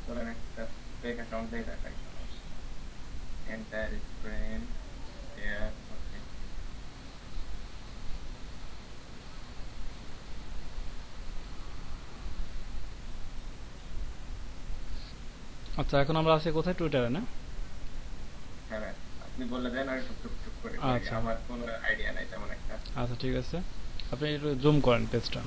ধরেন একটা ফেক অ্যাকাউন্টে দেখাই সমস্যা, এন্টায়ার স্ক্রিন শেয়ার। ওকে, আচ্ছা, এখন আমরা আছি কোথায়? টুইটারে না? হ্যাঁ ভাই, আপনি বলে দেন আর টুক টুক টুক করে করি, আচ্ছা আমার কোনো আইডিয়া নাই তেমন একটা। আচ্ছা, ঠিক আছে। আপনি একটু জুম করেন পেজটা।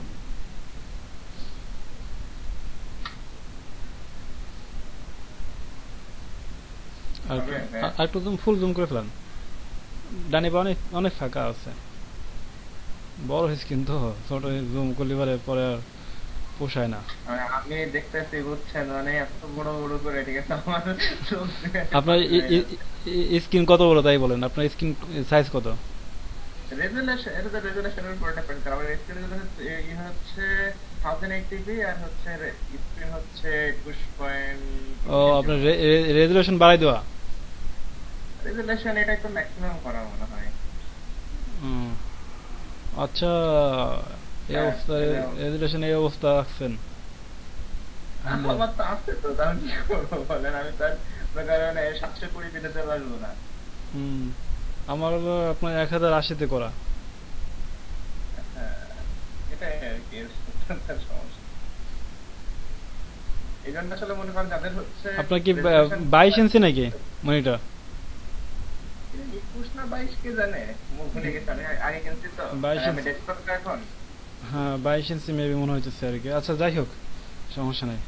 আর একটু, হবে ভাই। আর একটু জুম, ফুল জুম করে ফেলান। ডানি বা অনেক অনেক ফাঁকা আছে। বড় স্ক্রিন তো, ছোট জুম করলে পরে পরে আর পোষায় না। আমি দেখতেছি বুঝছেন, মানে এত বড় বড় করে, ঠিক আছে, আমার চোখ দিয়ে আপনার পানি হয়ে যাচ্ছে। স্ক্রিন কত বড় তাই বলেন, আপনার স্ক্রিন সাইজ কত? রেজুলেশন, এটা তো রেজুলেশনের উপর ডিপেন্ড করে। আমার স্ক্রিন হচ্ছে হচ্ছে 1080p, আর হচ্ছে স্ক্রিন হচ্ছে 21.2 ও, ইঞ্চি আপনার মনে হয়। রেজুলেশন বাড়াই দেওয়া। রেজুলেশন এটাই তো ম্যাক্সিমাম করা মনে হয়। হুম, আচ্ছা, এই হ্যাঁ, অবস্থা, এটা রেজুলেশন এই অবস্থা রাখছেন? হ্যাঁ। আমার তো আছে তো, তাহলে কি করবো বলেন? আমি তার কারণে 720 দিতে পারবো না। হুম, আমার হলো আপনার 1080-তে করা। হ্যাঁ, এটাই আর কি এর সমস্যা। এই জন্য আসলে মনে করেন যাদের হচ্ছে আপনার কি রেজুলেশন 22 ইঞ্চি নাকি মনিটর? 21 না 22 কে জানে, মুখ ভুলে গেছে। আমি আগে কিনছি তো, আর বাইশ আমি ইঞ্চি ডেস্কটপটা এখন। হ্যাঁ, 22 ইঞ্চি মেবি মনে হইতেছে আর কি। আচ্ছা, যাই হোক, সমস্যা নাই।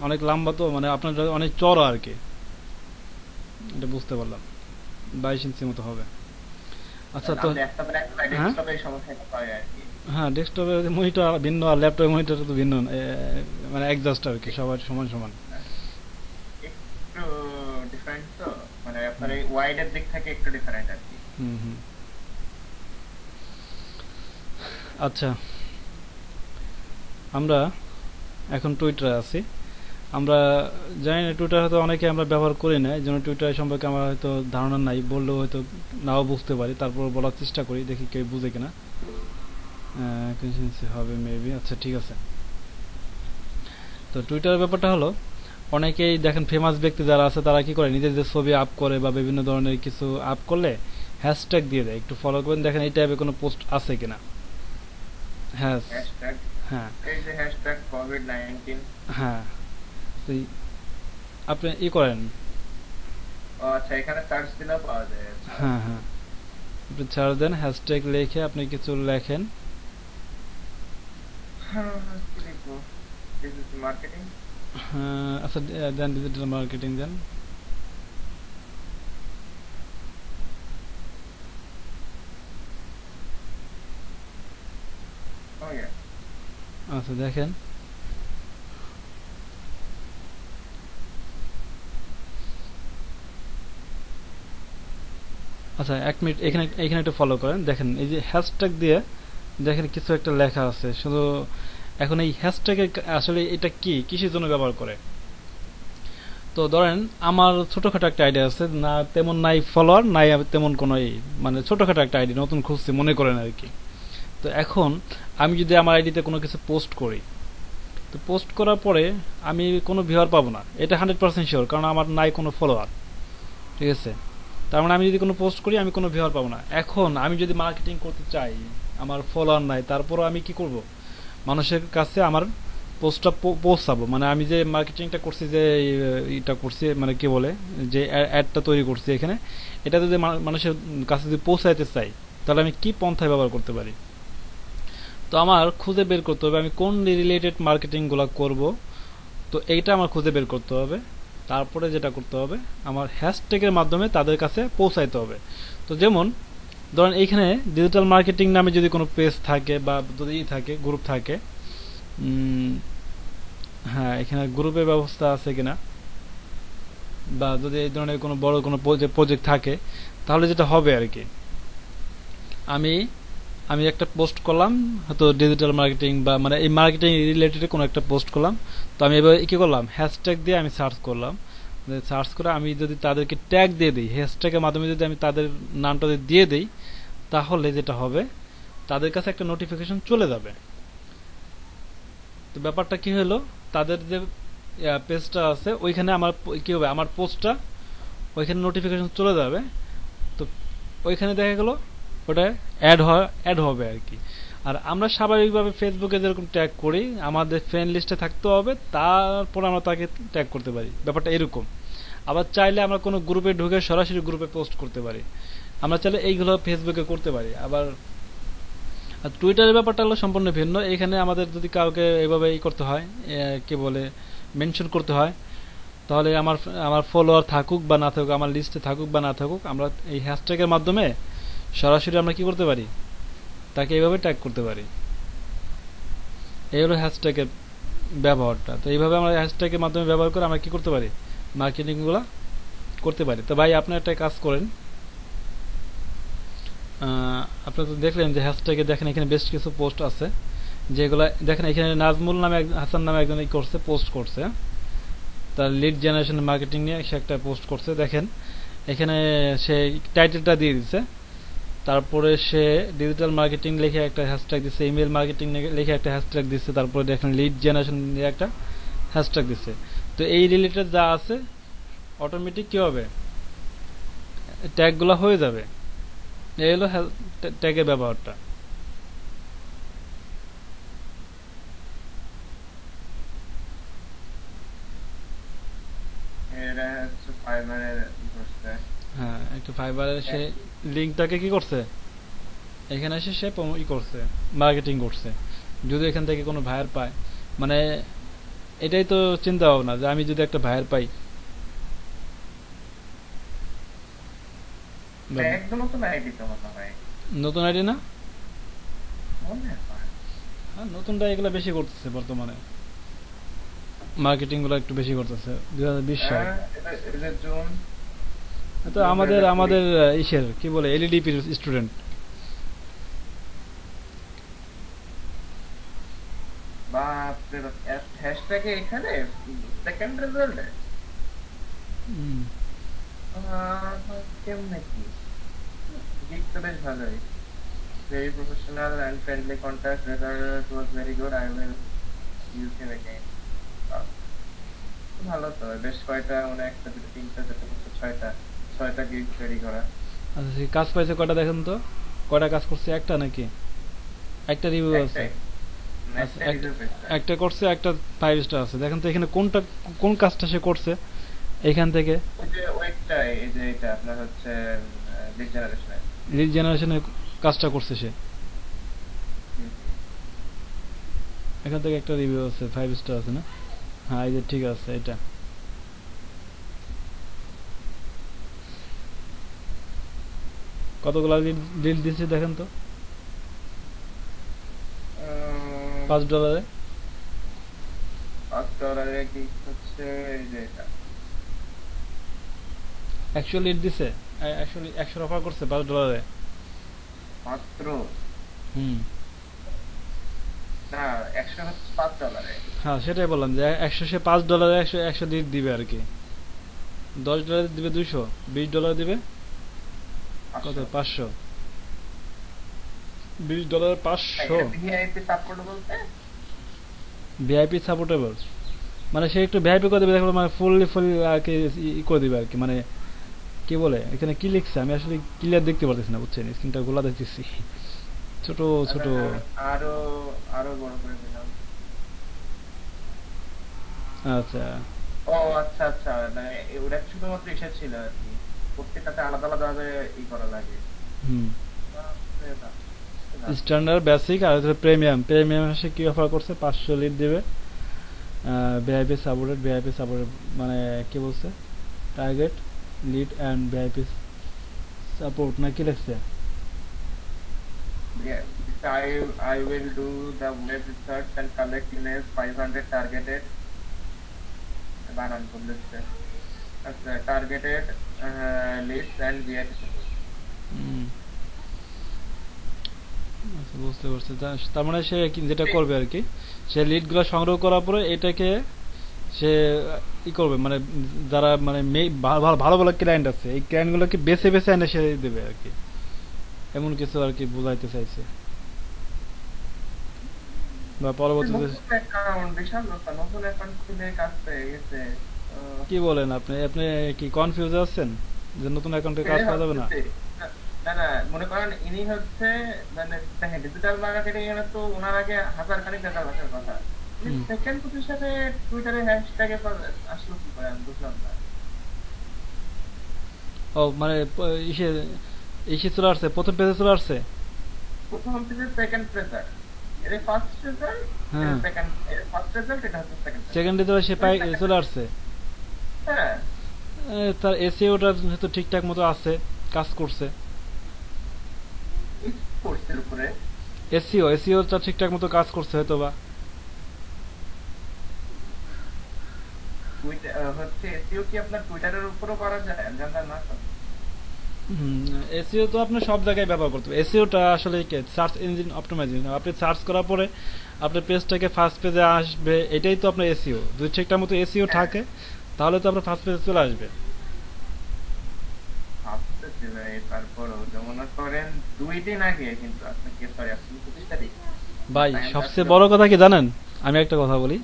অনেক লম্বা তো, মানে আপনার অনেক চড়া আর কি, এটা বুঝতে পারলাম। 22 ইঞ্চি মতো হবে। আচ্ছা তো, আমি ডেস্কটপের একটা হ্যাঁ ডেস্কটপে এই সমস্যাটা হয় আর কি। হ্যাঁ, ডেস্কটপের মনিটর ভিন্ন আর ল্যাপটপের মনিটর তো ভিন্ন, মানে অ্যাডজাস্ট আর কি, সবার সমান সমান। একটু ডিফারেন্ট তো, মানে আপনার এই ওয়াইড এর দিক থেকে একটু ডিফারেন্ট আর কি। হুম হুম। আচ্ছা, আমরা এখন টুইটারে আছি। আমরা জানি না, টুইটার হয়তো অনেকে আমরা ব্যবহার করি না, এই জন্য টুইটার সম্পর্কে আমার হয়তো ধারণা নাই, বললেও হয়তো নাও বুঝতে পারি, তারপর বলার চেষ্টা করি, দেখি কেউ বুঝে কিনা। consistency হবে মেবি। আচ্ছা, ঠিক আছে। তো টুইটারের ব্যাপারটা হলো, অনেকেই দেখেন ফেমাস ব্যক্তি যারা আছে তারা কি করে, নিজেদের ছবি আপ করে বা বিভিন্ন ধরনের কিছু আপ করলে হ্যাশট্যাগ দিয়ে দেয়। একটু ফলো করেন, দেখেন এই টাইপের কোনো পোস্ট আছে কিনা। হ্যাঁ। হ্যাশট্যাগ, হ্যাঁ। এই যে হ্যাশট্যাগ কোভিড-19। হ্যাঁ, তো আপনি ই করেন। ও আচ্ছা, এখানে সার্চ দিলেও পাওয়া যায়, আচ্ছা। হ্যাঁ হ্যাঁ, আপনি ছাড় দেন, হ্যাশট্যাগ লিখে আপনি কিছু লেখেন। হ্যাঁ হ্যাঁ, কি লিখবো? Digital marketing. হ্যাঁ, আচ্ছা, দেন ডিজিটাল মার্কেটিং দেন। ও ইয়া। আচ্ছা, দেখেন। আচ্ছা, 1 মিনিট, এখানে এখানে একটু ফলো করেন, দেখেন এই যে হ্যাশট্যাগ দিয়ে, দেখেন কিছু একটা লেখা আছে শুধু। এখন এই হ্যাশট্যাগ আসলে এটা কি, কিসের জন্য ব্যবহার করে? তো ধরেন আমার ছোটখাটো একটা আইডিয়া আছে, না তেমন নাই ফলোয়ার, নাই তেমন কোনো মানে ছোটখাটো একটা আইডি নতুন খুঁজছি মনে করেন আর কি। তো এখন আমি যদি আমার আইডিতে কোনো কিছু পোস্ট করি, তো পোস্ট করার পরে আমি কোনো ভিউয়ার পাবো না, এটা 100% শিওর, কারণ আমার নাই কোনো ফলোয়ার। ঠিক আছে? তার মানে আমি যদি কোনো পোস্ট করি আমি কোনো ভিউয়ার পাবো না। এখন আমি যদি মার্কেটিং করতে চাই, আমার ফলোয়ার নাই, তারপরও আমি কি করব, মানুষের কাছে আমার পোস্টটা পৌঁছাবো, মানে আমি যে মার্কেটিংটা করছি, যে এটা করছি, মানে কি বলে, যে অ্যাডটা তৈরি করছি এখানে, এটা যদি মানুষের কাছে যদি পৌঁছাইতে চাই, তাহলে আমি কি পন্থায় ব্যবহার করতে পারি? তো আমার খুঁজে বের করতে হবে আমি কোন রিলেটেড মার্কেটিং গুলা করব। তো এইটা আমার খুঁজে বের করতে হবে। তারপরে যেটা করতে হবে, আমার হ্যাশট্যাগের মাধ্যমে তাদের কাছে পৌঁছাইতে হবে। তো যেমন ধরেন এইখানে ডিজিটাল মার্কেটিং নামে যদি কোনো পেজ থাকে বা যদি থাকে, গ্রুপ থাকে, উম, হ্যাঁ, এখানে গ্রুপের ব্যবস্থা আছে কিনা, বা যদি এই ধরনের কোনো বড় কোনো প্রজেক্ট থাকে, তাহলে যেটা হবে আর কি, আমি আমি একটা পোস্ট করলাম, হয়তো ডিজিটাল মার্কেটিং বা মানে এই মার্কেটিং রিলেটেড কোনো একটা পোস্ট করলাম। তো আমি এবার কি করলাম, হ্যাশট্যাগ দিয়ে আমি সার্চ করলাম। সার্চ করে আমি যদি তাদেরকে ট্যাগ দিয়ে দিই, হ্যাশট্যাগের মাধ্যমে যদি আমি তাদের নামটা দিয়ে দিই, তাহলে যেটা হবে, তাদের কাছে একটা নোটিফিকেশন চলে যাবে। তো ব্যাপারটা কি হলো, তাদের যে পেজটা আছে ওইখানে আমার কি হবে, আমার পোস্টটা ওইখানে নোটিফিকেশন চলে যাবে। তো ওইখানে দেখা গেল ওটা অ্যাড হবে আর কি। আর আমরা স্বাভাবিকভাবে ফেসবুকে যেরকম ট্যাগ করি আমাদের ফ্রেন্ড লিস্টে থাকতে হবে, তারপর আমরা তাকে ট্যাগ করতে পারি, ব্যাপারটা এরকম। আবার চাইলে আমরা কোনো গ্রুপে ঢুকে সরাসরি গ্রুপে পোস্ট করতে পারি, আমরা চাইলে এইগুলো ফেসবুকে করতে পারি। আবার আর টুইটারের ব্যাপারটা হলো সম্পূর্ণ ভিন্ন। এখানে আমাদের যদি কাউকে এইভাবে করতে হয়, কি বলে, মেনশন করতে হয়, তাহলে আমার আমার ফলোয়ার থাকুক বা না থাকুক, আমার লিস্টে থাকুক বা না থাকুক, আমরা এই হ্যাশট্যাগের মাধ্যমে সরাসরি আমরা কি করতে পারি, তাকে এইভাবে ট্যাগ করতে পারি। এই হলো হ্যাশট্যাগের ব্যবহারটা। তো এইভাবে আমরা হ্যাশট্যাগের মাধ্যমে ব্যবহার করে আমরা কি করতে পারি, মার্কেটিংগুলো করতে পারি। তো ভাই আপনি একটা কাজ করেন, আপনি তো দেখলেন যে হ্যাশট্যাগে দেখেন এখানে বেশ কিছু পোস্ট আছে, যেগুলো দেখেন এখানে নাজমুল নামে হাসান নামে একজন করছে, পোস্ট করছে, তার লিড জেনারেশন মার্কেটিং নিয়ে সে একটা পোস্ট করছে। দেখেন এখানে সে টাইটেলটা দিয়ে দিচ্ছে, তারপরে সে ডিজিটাল মার্কেটিং লিখে একটা হ্যাশট্যাগ দিচ্ছে, ইমেল মার্কেটিং লিখে একটা হ্যাশট্যাগ দিচ্ছে, তারপরে দেখেন লিড জেনারেশন নিয়ে একটা হ্যাশট্যাগ দিচ্ছে। তো এই রিলেটেড যা আছে অটোমেটিক কি হবে, ট্যাগগুলো হয়ে যাবে। এই হলো ট্যাগের ব্যবহারটা। এটা হচ্ছে ফাইবারের করছে। হ্যাঁ, একটু ফাইবারের সে লিঙ্কটাকে কি করছে, এখানে এসে সে করছে, মার্কেটিং করছে। যদি এখান থেকে কোনো ভাইয়ার পায়, মানে এটাই তো চিন্তা ভাবনা যে আমি যদি একটা ভাইয়ার পাই। একদম নতুন আইডি তো মনে হয়, নতুন আইডি না? মনে হয়। হ্যাঁ, নতুনটা এগুলো বেশি করতেছে বর্তমানে, মার্কেটিং গুলো একটু বেশি করতেছে 2020 সাল। এটা জুন তো আমাদের আমাদের ইসের কি বলে এলইডিপি স্টুডেন্ট। বাপরে বাপ, হ্যাশট্যাগে এখানে সেকেন্ড রেজাল্টে কেমনে কি গিক তো বেশ ভালোই। Very professional and friendly contact. Result was very good. I will use him again. আহ, ভালো তো, বেশ কয়টা, মানে একটা দুটো তিনটা চারটা পাঁচটা ছয়টা, ছয়টা গিগ রেডি করা। আচ্ছা, সে কাজ পাইছে কয়টা দেখেন তো, কয়টা কাজ করছে, একটা নাকি একটা রিভিউ আছে? একটাই, আচ্ছা, একটা রিজাল্ট পেয়েছে। একটা করছে, একটা 5 স্টার আছে। দেখেন তো এখানে কোনটা, কোন কাজটা সে করছে এখান থেকে। ওই যে ওইটাই, এই যে এটা আপনার হচ্ছে লিড জেনারেশনের। লিড জেনারেশনের কাজটা করছে সে, এখান থেকে একটা রিভিউ আছে, 5 স্টার আছে না? হ্যাঁ, এই যে ঠিক আছে এটা। কতগুলো লিড দিচ্ছে দেখেন তো, $5। $5 গিগ হচ্ছে এই যে এটা। 100 লিড দিছে, 100 অফার করছে $5। মাত্র হুম, না, 100 হচ্ছে $5। হ্যাঁ সেটাই বললাম যে 100, সে $5 একশো লিড দিবে আর কি। $10 দিবে 200, $20 দিবে কত, 500। $20 500। ভিআইপি সাপোর্ট বলতে ভিআইপি সাপোর্টেবল মানে সে একটু ভিআইপি করে দিবে, দেখলো মানে ফুল আর কি করে দিবে আর কি। মানে কি বলে, এখানে কি লিখছে আমি আসলে ক্লিয়ার দেখতে পারতেছি না, বুঝছেন, স্ক্রিনটা গোলা দেখতেছি ছোট ছোট। আরো আরো বড় করে দিলাম। আচ্ছা, ও আচ্ছা আচ্ছা, মানে ওটা শুধুমাত্র ইসে ছিল আর কি, প্রত্যেকটাতে আলাদা আলাদা ভাবে ই করা লাগে। হুম, বাপরে বাপ। স্ট্যান্ডার্ড, বেসিক আর প্রিমিয়াম। প্রিমিয়াম সে কি অফার করছে, 500 লিড দিবে। ভিআইপি সাপোর্টেড মানে কি বলছে, target lead and VIP support না কি লিখছে? Yeah, I will do the web research and collect emails 500 targeted বানান করতেছে। আচ্ছা, targeted list and VIP support. হুম, আচ্ছা বুঝতে পারছি। তার মানে সে যেটা করবে আর কি, সে লিডগুলো সংগ্রহ করার পরে এটাকে সে ই করবে, মানে যারা মানে ভালো ভালো ক্লায়েন্ট আছে এই ক্লায়েন্টগুলোকে বেছে বেছে এনে সে দেবে আর কি, এমন কিছু আর কি বোঝাইতে চাইছে। বা পরবর্তীতে। নতুন অ্যাকাউন্ট, বিশাল ব্যাপার, নতুন অ্যাকাউন্ট খুলে কাজ পেয়ে গেছে। আহ, কি বলেন আপনি? আপনি কি কনফিউজ আছেন যে নতুন অ্যাকাউন্টে কাজ এটাই করা যাবে না? ভাবতেছি। না না না, মনে করেন ইনি হচ্ছে, মানে দেখেন ডিজিটাল মার্কেটিং এর তো ওনার আগে হাজার খানিক টাকা আসার কথা। উনি হুম। সেকেন্ড পজিশনে টুইটারে হ্যাশট্যাগে আসলো কি করে আমি বুঝলাম না। ও মানে ইসে ইসে চলে আসছে, প্রথম পেজে চলে আসছে। প্রথম থেকে সেকেন্ড রেজাল্ট, এর ফার্স্ট রেজাল্ট, এর হ্যাঁ, সেকেন্ড, এর ফার্স্ট রেজাল্ট, এটা হচ্ছে সেকেন্ড রেজাল্ট। সেকেন্ডে তো সে মানে পাই সেকেন্ড, চলে আসছে। হ্যাঁ। তার এসইওটা তো ঠিকঠাক মতো আছে, কাজ করছে। কোর্সের উপরে এসইওটা ঠিকঠাক মতো কাজ করছে হয়তো বা। টুইটার হচ্ছে এসইও কি আপনার টুইটারের উপরও করা যায়? আমি জানতাম না তো। এসইও তো আপনি সব জায়গায় ব্যবহার করতে হবে। এসইওটা আসলে কি, সার্চ ইঞ্জিন অপটিমাইজেশন। আপনি সার্চ করার পরে আপনার পেজটাকে ফার্স্ট পেজে আসবে, এটাই তো আপনার এসইও। যদি ঠিকঠাক মতো এসইও হ্যাঁ, থাকে তাহলে তো আপনার ফার্স্ট পেজে চলে আসবে। ভাবতেছি ভাই, তারপরও যে মনে করেন 2 দিন আগে কিন্তু আপনাকে, সরি আপনি 25 তারিখ, ভাই টাইমটা ছিল। সবচেয়ে বড় কথা কি জানেন? আমি একটা কথা বলি।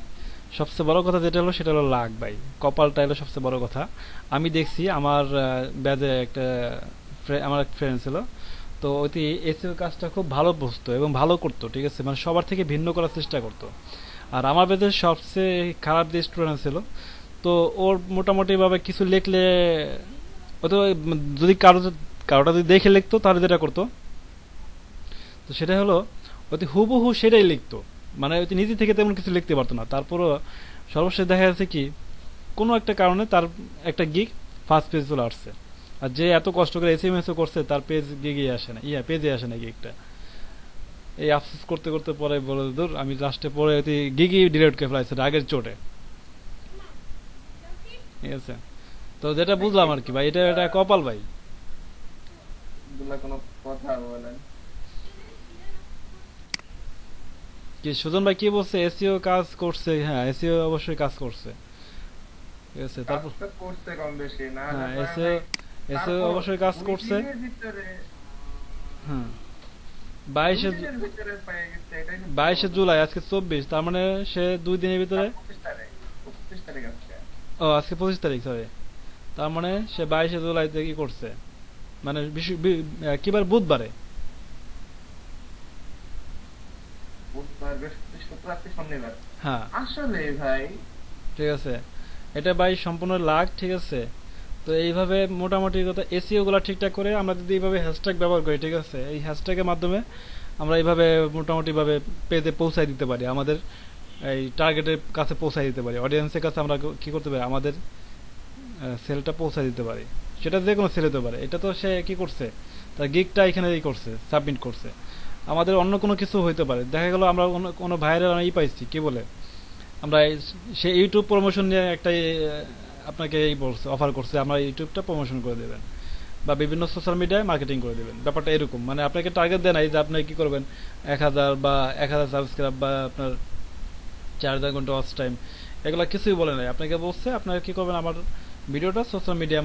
সবচেয়ে বড় কথা যেটা হলো সেটা হলো লাক ভাই। কপালটা হলো সবচেয়ে বড় কথা। আমি দেখছি আমার ব্যাজে একটা আমার এক ফ্রেন্ড ছিল। তো ওই এসিও কাজটা খুব ভালো বুঝতো এবং ভালো করতো, ঠিক আছে, মানে সবার থেকে ভিন্ন করার চেষ্টা করতো। আর আমার ব্যাচের সবচেয়ে খারাপ যে স্টুডেন্ট ছিল, তো ওর মোটামুটি ভাবে কিছু লিখলে, ও তো যদি কারোটা যদি দেখে লিখতো তাহলে যেটা করতো, তো সেটা হলো অতি হুবহু সেটাই লিখতো। মানে ওই নিজে থেকে তেমন কিছু লিখতে পারতো না। তারপরও সর্বশেষ দেখা যাচ্ছে কি, কোনো একটা কারণে তার একটা গিগ ফার্স্ট পেজ চলে আসছে। আর যে এত কষ্ট করে এসএমএস করছে তার পেজ গিগে আসে না, পেজে আসে না গিগটা। এই আফসোস করতে করতে পরে বলে দূর, আমি লাস্টে পরে গিগই ডিলিট করে ফেলাইছে আগের চোটে। ঠিক আছে, তো যেটা বুঝলাম আর কি ভাই, এটা এটা কপাল ভাই। এগুলা কোনো কথা বলেন? কি সুজন ভাই কি বলছে? এসইও কাজ করছে, হ্যাঁ এসইও অবশ্যই কাজ করছে। ঠিক আছে, কাজ তারপর তো করছে কম বেশি, না হলে হ্যাঁ পরে এসইও, ভাই। এসইও তারপর অবশ্যই কাজ দুই করছে। দিনের ভিতরে হ্যাঁ, দুই বাইশে দিনের ভিতরে পেয়ে গেছে, এটাই হচ্ছে বাইশে বড় জুলাই, কথা। আজকে 24, তার মানে সে 2 দিনের ভিতরে। 25 তারিখ, 25 তারিখ আজকে। ও আজকে 25 তারিখ, সরি। তার মানে সে 22শে জুলাইতে কি করছে, মানে কিবার বুধবারে। বুধবার, বৃহস্পতি, শুক্র, আজকে শনিবার। হ্যাঁ, আসলে ভাই, ঠিক আছে, এটা ভাই সম্পূর্ণ লাখ, ঠিক আছে। তো এইভাবে মোটামুটি কথা এসিও গুলা ঠিকঠাক করে আমরা যদি এইভাবে হ্যাশট্যাগ ব্যবহার করি, ঠিক আছে, এই হ্যাশট্যাগের মাধ্যমে আমরা এইভাবে মোটামুটি ভাবে পেজে পৌঁছায় দিতে পারি, আমাদের এই টার্গেটের কাছে পৌঁছায় দিতে পারি, অডিয়েন্সের কাছে আমরা কি করতে পারি, আমাদের সেলটা পৌঁছায় দিতে পারি। সেটা যে কোনো সেল হতে পারে। এটা তো সে কি করছে, তার গিগটা এখানে করছে, সাবমিট করছে। আমাদের অন্য কোনো কিছু হইতে পারে, দেখা গেল আমরা কোনো ভাইরাল পাইছি কি বলে, আমরা সে ইউটিউব প্রমোশন নিয়ে একটা আপনাকে এই বলছে, অফার করছে আমরা ইউটিউবটা প্রমোশন করে দেবেন বা বিভিন্ন সোশ্যাল মিডিয়ায় মার্কেটিং করে দেবেন। ব্যাপারটা এরকম, মানে আপনাকে টার্গেট দেয় নাই যে আপনি কি করবেন 1000 বা 1000 সাবস্ক্রাইব বা আপনার 4000 ঘন্টা ওয়াচ টাইম, এগুলা কিছুই বলে নাই। আপনাকে বলছে আপনারা কি করবেন, আমার ভিডিওটা সোশ্যাল মিডিয়া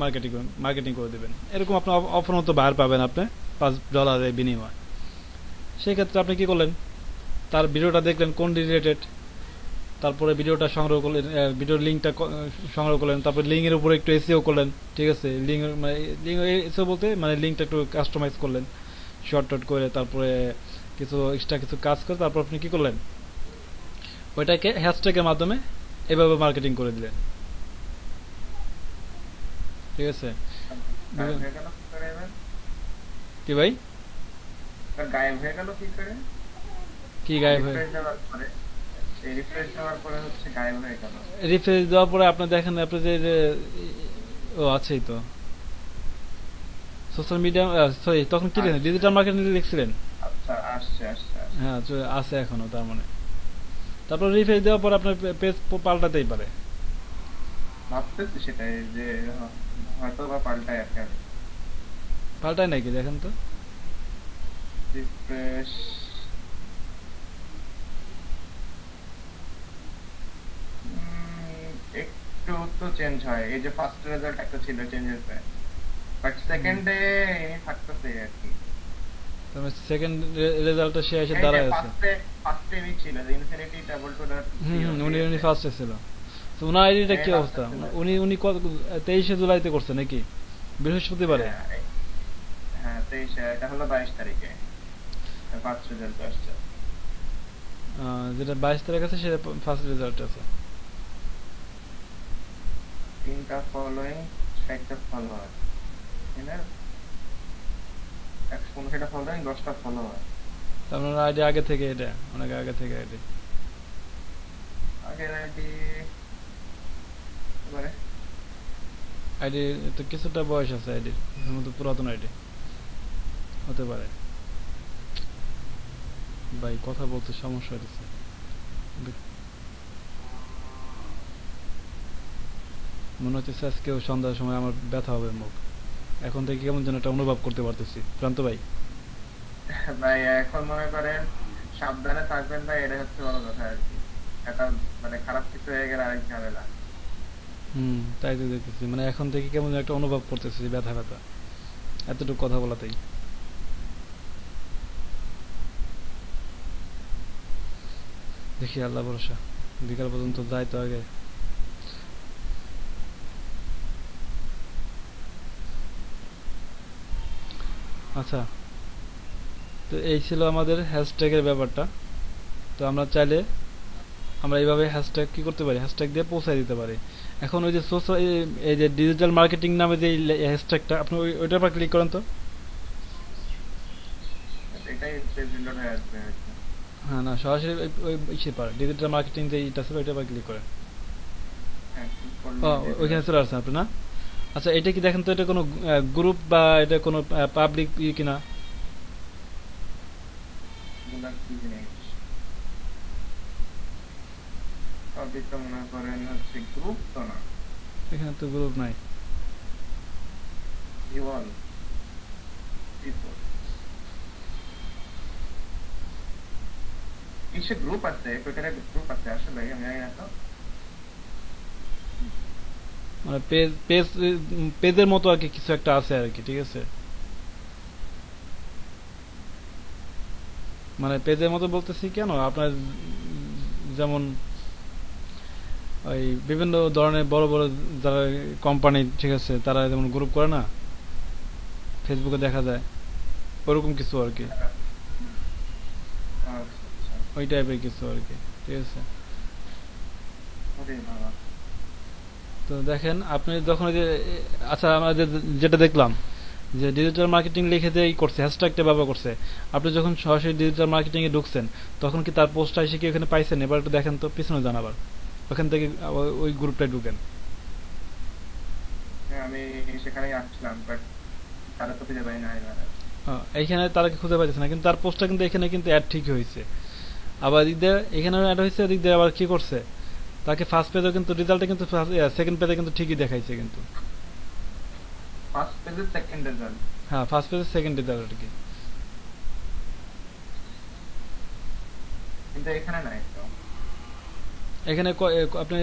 মার্কেটিং করে দেবেন। এরকম আপনার অফার মতো বাইর পাবেন আপনি $5 বিনিময়। সেই ক্ষেত্রে আপনি কি করলেন, তার ভিডিওটা দেখলেন কোন রিলেটেড, তারপরে ভিডিওটা সংগ্রহ করলেন, ভিডিওর লিঙ্কটা সংগ্রহ করলেন, তারপরে লিঙ্কের উপরে একটু এসিও করলেন, ঠিক আছে, লিঙ্ক মানে লিঙ্ক এসিও বলতে মানে লিঙ্কটা একটু কাস্টমাইজ করলেন শর্ট করে, তারপরে কিছু এক্সট্রা কিছু কাজ করে তারপর আপনি কি করলেন, ওইটাকে হ্যাশট্যাগের মাধ্যমে এভাবে মার্কেটিং করে দিলেন। ঠিক আছে, গায়েব হয়ে গেল কি করে এবার? কি ভাই? তার গায়েব হয়ে গেল কি করে? কি গায়েব হয়ে? রিফ্রেশ দেওয়ার পরে, এই রিফ্রেশ দেওয়ার পরে হচ্ছে গায়েব হয়ে গেল। রিফ্রেশ দেওয়ার পরে আপনি দেখেন আপনি যে ও আছেই তো সোশ্যাল মিডিয়া, সরি তখন কি লিখলেন, আচ্ছা ডিজিটাল মার্কেটিং লিখছিলেন। আচ্ছা, আসছে আসছে আসছে। হ্যাঁ, আছে এখনো তার মানে। তারপর রিফ্রেশ দেওয়ার পর আপনার পেজ পাল্টাতেই পারে। ভাবতেছি সেটাই যে হয়তো বা পাল্টায় আর কি। পাল্টায় নাকি দেখেন তো। রিফ্রেশ, একটু তো চেঞ্জ হয়, এই যে ফার্স্ট রেজাল্ট একটা ছিল চেঞ্জ হয়েছে, বাট সেকেন্ডে থাকতেছে আর কি। তারপরে সেকেন্ড রেজাল্টটা সে এসে এই যে দাঁড়ায় আছে। ফার্স্টে ছিল যে infinity table two dot co, উনি ঠিক উনি আছে? ফার্স্টে ছিল। তো ওনার আইডিটা এই কি লাস্টে অবস্থা? ছিল। উনি উনি কত 23শে জুলাইতে করছে নাকি বৃহস্পতিবারে? হ্যাঁ হ্যাঁ 23, এটা হলো 22 তারিখে ফার্স্ট রেজাল্ট আসছে। যেটা 22 তারিখ আছে সেটা ফার্স্ট রেজাল্ট আছে। 3টা ফলোইং, 60টা ফলোয়ার, তাই না? 115টা ফলোইং, 10টা ফলোয়ার। তার মানে আইডি আগে থেকে, এটা অনেক আগে থেকে আইডি। আগের আইডি এবারে আইডি তো কিছুটা বয়স আছে আইডির, মতো পুরাতন আইডি হতে পারে। ভাই কথা বলতে সমস্যা হচ্ছে। মনে হচ্ছে আজকেও সন্ধ্যার সময় আমার ব্যথা হবে মুখ। এখন থেকে কেমন যেন একটা অনুভব করতে পারতেছি, প্রান্ত ভাই। ভাই এখন মনে করেন সাবধানে থাকবেন ভাই, এটা হচ্ছে বড় কথা আর কি। এটা মানে খারাপ কিছু হয়ে গেলে আরেক ঝামেলা। তাই তো দেখতেছি, মানে এখন থেকে কেমন যেন একটা অনুভব করতেছি ব্যথা ব্যথা, এতটুকু কথা বলাতেই। দেখি আল্লাহ ভরসা, বিকাল পর্যন্ত যাই তো আগে। আচ্ছা, তো এই ছিল আমাদের হ্যাশট্যাগের ব্যাপারটা। তো আমরা চাইলে আমরা এইভাবে হ্যাশট্যাগ কি করতে পারি, হ্যাশট্যাগ দিয়ে পৌঁছায় দিতে পারি। এখন ওই যে সোশ্যাল, এই যে ডিজিটাল মার্কেটিং নামে যে হ্যাশট্যাগটা, আপনি ওইটার উপর ক্লিক করেন তো। এটাই হচ্ছে রিলোড হয়ে আসবে হয়তো। হ্যাঁ, না সরাসরি ওই ইসে পারে, ডিজিটাল মার্কেটিং যে এটা ছিল ওইটার উপর ক্লিক করেন। হ্যাঁ ক্লিক করলে ও, দিয়ে দেবে। ওইখানে চলে আসছেন আপনি না? আচ্ছা, এটা কি দেখেন তো, এটা কোনো গ্রুপ বা এটা কোনো পাবলিক কিনা? এগুলা কি জিনিস? সবই তো মনে করেন হচ্ছে গ্রুপ তো না। এখানে তো গ্রুপ নাই। ইভল পিপল কিসে গ্রুপ আছে, টুইটারে গ্রুপ আছে আসলে আমি জানি না তো। মানে পেজ পেজ পেজের মতো আর কি কিছু একটা আছে আর কি, ঠিক আছে? মানে পেজের মতো বলতেছি কেন, আপনার যেমন ওই বিভিন্ন ধরনের বড় বড় যারা কোম্পানি, ঠিক আছে, তারা যেমন গ্রুপ করে না, ফেসবুকে দেখা যায় ওরকম কিছু আর কি, আচ্ছা আচ্ছা। ওই টাইপের কিছু আর কি, ঠিক আছে? ওরে বাবা। তো দেখেন আপনি যখন ওই যে আচ্ছা, আমরা যেটা দেখলাম যে ডিজিটাল মার্কেটিং লিখে যে করছে, হ্যাশট্যাগটা ব্যবহার করছে, আপনি যখন সরাসরি ডিজিটাল মার্কেটিং এ ঢুকছেন তখন কি তার পোস্টটা এসে কি ওখানে পাইছেন? এবার একটু দেখেন তো, পিছনে যান আবার, ওখান থেকে ওই গ্রুপটায় ঢুকেন। হ্যাঁ আমি সেখানেই আসছিলাম, বাট তারা তো খুঁজে পাই না এবার। এইখানে তারা কি খুঁজে পাইতেছে না, কিন্তু তার পোস্টটা কিন্তু এখানে কিন্তু অ্যাড ঠিকই হয়েছে। আবার দিক দিয়ে এখানে অ্যাড হয়েছে, দিক দিয়ে আবার কি করছে, তাকে ফার্স্ট পেজেও কিন্তু রেজাল্টটা কিন্তু সেকেন্ড পেজে কিন্তু ঠিকই দেখাইছে কিন্তু। ফার্স্ট পেজের সেকেন্ড রেজাল্ট, হ্যাঁ, ফার্স্ট পেজে সেকেন্ড রেজাল্ট আর কি। কিন্তু এখানে নাই তো। এখানে আপনি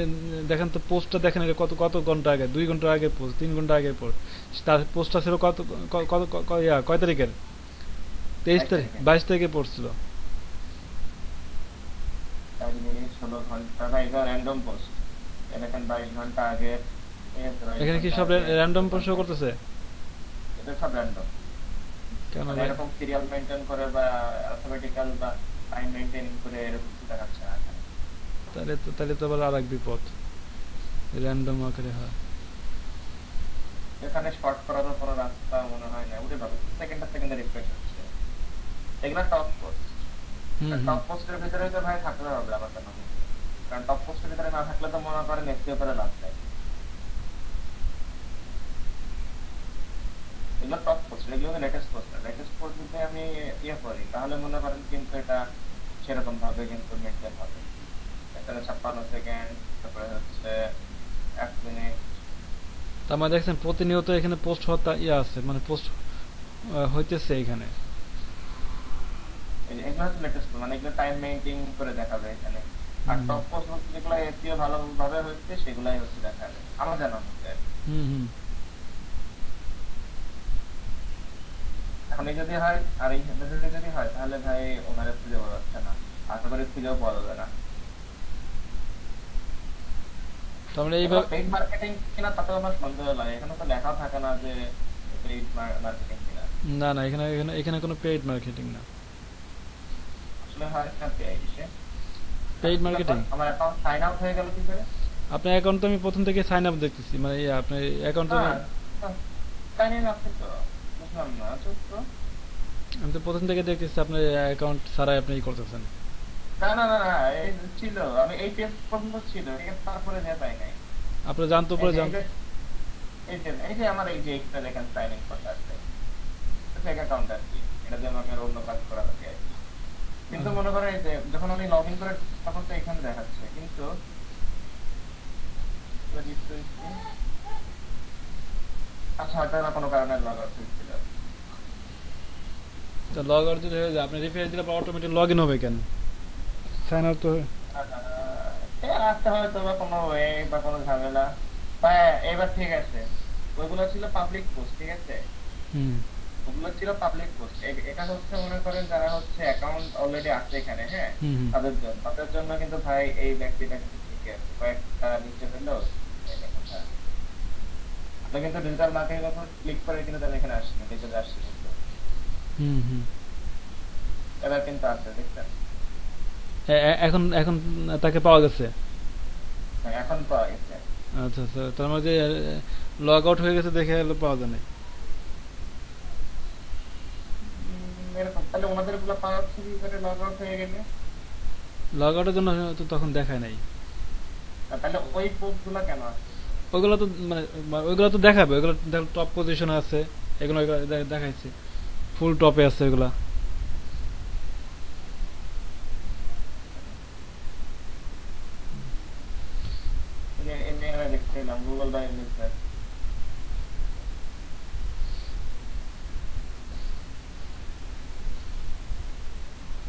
দেখেন তো পোস্টটা, দেখেন এটা কত কত ঘন্টা আগে, 2 ঘন্টা আগে পোস্ট, 3 ঘন্টা আগে পোস্ট। তার পোস্টটা ছিল কত কত কয় তারিখের? 23 তারিখ, 22 তারিখে। 22 তারিখে পোস্ট ছিল। 4 মিনিট 16 ঘন্টা, না এটা র্যান্ডম পোস্ট। দেখেন 22 ঘন্টা আগে, ঠিক আছে, বাইশ এখানে কি ঘন্টা সব আগে র্যান্ডম চব্বিশ পোস্ট ঘন্টা আগে করতেছে? এটা সব র্যান্ডম। কেন মানে ভাই? এরকম সিরিয়াল মেনটেন করে বা অ্যালফাবেটিক্যাল বা টাইম মেনটেন করে এরকম কিছু দেখাচ্ছে না এখানে। তাহলে তো আবার আর এক বিপদ, র্যান্ডম আকারে হয়। এখানে শর্ট করারও কোনো রাস্তা মনে হয় না, উঠে যাবে সেকেন্ডে সেকেন্ডে রিফ্রেশ হচ্ছে। এগুলা টপ পোস্ট। হুম হুম টপ পোস্টের ভিতরে তো ভাই থাকতে হবে আমার কেন, কারণ টপ পোস্টের ভিতরে না থাকলে তো মনে করেন এসইও করে লাভ নাই। এগুলো টপ পোস্ট, এগুলো লেটেস্ট পোস্ট। লেটেস্ট পোস্ট যদি আমি ইয়ে করি তাহলে মনে করেন কিন্তু এটা সেরকম ভাবে কিন্তু মেনটেন হবে। এখানে 56 সেকেন্ড, তারপরে হচ্ছে 1 মিনিট। তার মানে দেখছেন প্রতিনিয়ত এখানে পোস্ট হওয়ার ইয়ে আছে, মানে পোস্ট হইতেছে এখানে। এগুলো হচ্ছে লেটেস্ট, মানে এগুলো টাইম মেনটেন করে দেখাবে এখানে। আর হুম টপ পোস্ট হচ্ছে যেগুলো এসইও ভালোভাবে হচ্ছে সেগুলাই হচ্ছে দেখাবে আমার জানা মতে। হুম হুম। এখনই যদি হয় আর এই মেথডে যদি হয় তাহলে ভাই ওনারে খুঁজে পাওয়া যাচ্ছে না, আশা করি খুঁজেও পাওয়া যাবে না। তার মানে এগুলো এইভাবে। পেইড মার্কেটিং কিনা তাতেও আমার সন্দেহ লাগে, এখানে তো লেখা থাকে না যে পেইড মার্কেটিং কিনা। না না, এখানে এখানে এখানে কোনো পেইড মার্কেটিং না। আসলে হয় না ইসে। পেইড আচ্ছা, তারপর মার্কেটিং, আমার অ্যাকাউন্ট সাইন আউট হয়ে গেল কি করে? আপনার অ্যাকাউন্ট তো আমি প্রথম থেকে সাইন আপ দেখতেছি, মানে আপনার অ্যাকাউন্ট তো না, সাইন ইন আছে তো, বুঝলাম না তো তো। আমি তো প্রথম থেকে দেখতেছি আপনার অ্যাকাউন্ট ছাড়াই আপনি ই করতেছেন। না না না না, এই ছিল, আমি এই পেজ পর্যন্ত ছিল, ঠিক আছে, তারপরে যে পাই নাই। আপনার জানতো এই পরে যে জান। এই যে এই যে আমার এই যে একটা দেখেন সাইন ইন করা আছে, ফেক অ্যাকাউন্ট আর কি, এটা যেন আমি আর অন্য কাজ করা লাগে আর কি। কিন্তু মনে করেন এই যে যখন আমি লগ ইন করে তখন তো এখানে দেখাচ্ছে, কিন্তু আচ্ছা হয়তো না কোনো কারণে লগ আউট হয়েছিল। তো লগ আউট যদি হয়ে যায়, আপনি রিফ্রেশ দিলে অটোমেটিক লগ ইন হবে কেন? সাইন আপ তো আসতে হয়তো বা কোনো ওয়ে বা কোনো ঝামেলা। হ্যাঁ এবার ঠিক আছে, ওইগুলো ছিল পাবলিক পোস্ট, ঠিক আছে, হুম ওগুলো ছিল পাবলিক পোস্ট। এটা হচ্ছে মনে করেন যারা হচ্ছে অ্যাকাউন্ট অলরেডি আছে এখানে, হ্যাঁ, হুম হুম তাদের জন্য কিন্তু ভাই এই ব্যক্তিটা কিন্তু ঠিকই আছে, কয়েকটা নিচে হলেও এটা কথা। আপনি কিন্তু ডিজিটাল মার্কেটিং এর উপর ক্লিক করে কিন্তু তাহলে এখানে আসছে, ডিজিটাল আসছে কিন্তু হুম হুম। এবার কিন্তু আছে, দেখছেন? এখন এখন তাকে পাওয়া গেছে। হ্যাঁ, এখন পাওয়া গেছে। আচ্ছা আচ্ছা, তার মানে যে লগ আউট হয়ে গেছে দেখে হলো পাওয়া যায় না। এরকম তাহলে ওনাদের গুলো পাওয়া যাচ্ছে কি করে লগ আউট হয়ে গেলে? লগ আউটের জন্য তো তখন দেখায় নাই। তাহলে ওই পোস্ট গুলা কেন আছে? ওইগুলো তো মানে ওইগুলো তো দেখাবে, ওইগুলো টপ পজিশনে আছে, এগুলো এগুলো দেখাইছে, ফুল টপে আছে এগুলা। এমনি আমি দেখছিলাম গুগল বা এমনি স্যার,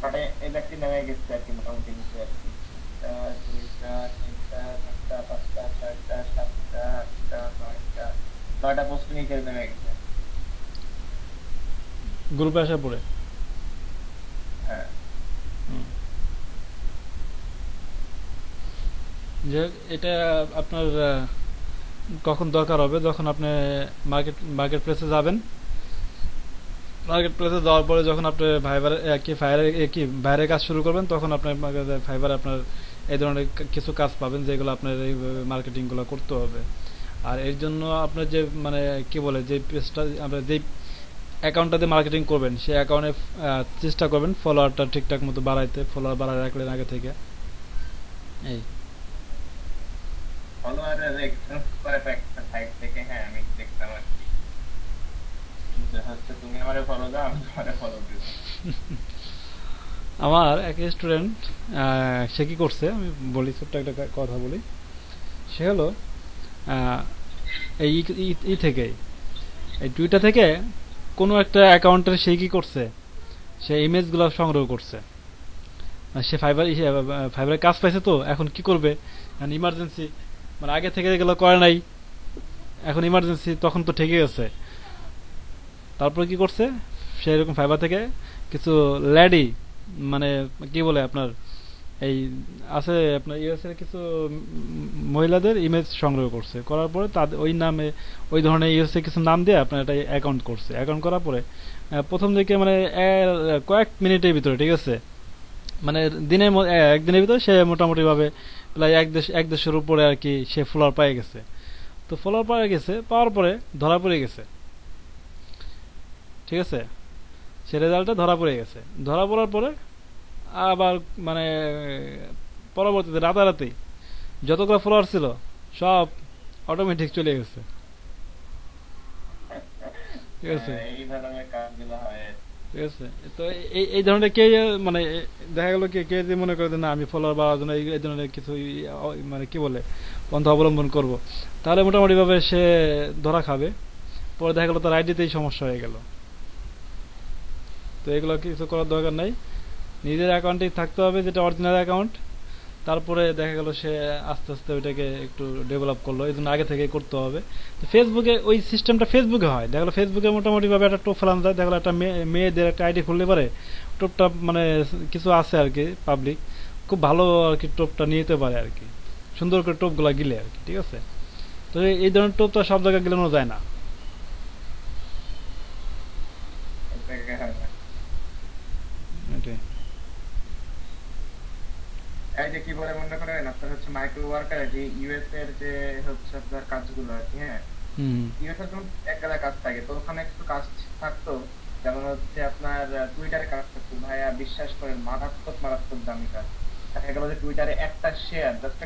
মানে এই ব্যক্তি নেমে গেছে আর কি, মোটামুটি নিচে আর কি। একটা, দুইটা, তিনটা, চারটা, পাঁচটা, ছয়টা, সাতটা, আটটা, নয়টা, 9টা পোস্ট নিচে নেমে গেছে। গ্রুপে আসা পড়ে। হ্যাঁ। যে এটা আপনার কখন দরকার হবে, যখন আপনি মার্কেট প্লেসে যাবেন। মার্কেট প্লেসে যাওয়ার পরে যখন আপনি ভাইবার কি ফায়ারের কি বাইরের কাজ শুরু করবেন, তখন আপনার ফাইবার আপনার এই ধরনের কিছু কাজ পাবেন, যেগুলো আপনার এই মার্কেটিং গুলো করতে হবে। আর এর জন্য আপনার যে মানে কি বলে যে পেজটা আপনার যে অ্যাকাউন্টটাতে মার্কেটিং করবেন, সেই অ্যাকাউন্টে চেষ্টা করবেন ফলোয়ারটা ঠিকঠাক মতো বাড়াইতে, ফলোয়ার বাড়ায় রাখলেন আগে থেকে। এই ফলোয়ারের এক্সচেঞ্জ করে তো একটা সাইট থেকে, হ্যাঁ আমি দেখতাম আর কি, যে হচ্ছে তুমি আমারে ফলো দাও, আমি তোমারে ফলো দিব। আমার এক স্টুডেন্ট, সে কি করছে আমি বলি, ছোট্ট একটা কথা বলি। সে হলো আহ, এই থেকে এই টুইটার থেকে কোনো একটা অ্যাকাউন্টের সে কি করছে, সে ইমেজগুলো সংগ্রহ করছে। আর সে ফাইবারের কাজ পাইছে, তো এখন কি করবে, ইমার্জেন্সি, মানে আগে থেকে এগুলো করে নাই, এখন ইমার্জেন্সি, তখন তো ঠেকে গেছে। তারপর কি করছে, সে এরকম ফাইবার থেকে কিছু ল্যাডি, মানে কি বলে আপনার এই আছে আপনার ইউএস এর কিছু মহিলাদের ইমেজ সংগ্রহ করছে, করার পরে তাদের ওই নামে ওই ধরনের ইউএস এর কিছু নাম দিয়ে আপনার একটা অ্যাকাউন্ট করছে। অ্যাকাউন্ট করার পরে প্রথম দিকে মানে কয়েক মিনিটের ভিতরে, ঠিক আছে, মানে একদিনের ভিতরে সে মোটামুটি ভাবে প্রায় এক দেশের উপরে আর কি সে ফলোয়ার পেয়ে গেছে। তো ফলোয়ার পেয়ে গেছে, পাওয়ার পরে ধরা পড়ে গেছে, ঠিক আছে, সে রেজাল্টে ধরা পড়ে গেছে। ধরা পড়ার পরে আবার মানে পরবর্তীতে রাতারাতি যতগুলো ফলোয়ার ছিল সব অটোমেটিক চলে গেছে, ঠিক আছে। এই ধরনের কাজগুলো হয়। ঠিক আছে, তো এই ধরনের কে মানে দেখা গেল কে কে যে মনে করে যে না আমি ফলোয়ার বাড়ার জন্য এই ধরনের কিছু মানে কি বলে পন্থা অবলম্বন করব, তাহলে মোটামুটি ভাবে সে ধরা খাবে। পরে দেখা গেল তার আইডিতেই সমস্যা হয়ে গেল। তো এগুলো কিছু করার দরকার নাই, নিজের অ্যাকাউন্টেই থাকতে হবে, যেটা অরিজিনাল অ্যাকাউন্ট। তারপরে দেখা গেল সে আস্তে আস্তে ওইটাকে একটু ডেভেলপ করলো, এই জন্য আগে থেকে করতে হবে। তো ফেসবুকে ওই সিস্টেমটা ফেসবুকে হয়, দেখা গেলো ফেসবুকে মোটামুটি ভাবে একটা টোপ ফেলানো যায়, দেখা গেলো একটা মেয়েদের একটা আইডি খুললে পারে টোপটা মানে কিছু আছে আর কি পাবলিক, খুব ভালো আর কি টোপটা নিয়ে যেতে পারে আর কি, সুন্দর করে টোপগুলা গিলে আর কি, ঠিক আছে। তো এই ধরনের টোপ তো সব জায়গায় গিলানো যায় না। এটাকে হয় না। এটাই। এই যে কি বলে মনে করেন আপনার হচ্ছে মাইক্রো ওয়ার্কার, যে ইউএস এর যে হচ্ছে আপনার কাজগুলো আর কি, হ্যাঁ, হুম ইউএস এর যেমন এক গাদা কাজ থাকে, তো ওখানে একটু কাজ থাকতো, যেমন হচ্ছে আপনার টুইটারে কাজ থাকতো, ভাইয়া বিশ্বাস করেন মারাত্মক মারাত্মক দামি কাজ। দেখা গেল যে টুইটারে একটা শেয়ার জাস্ট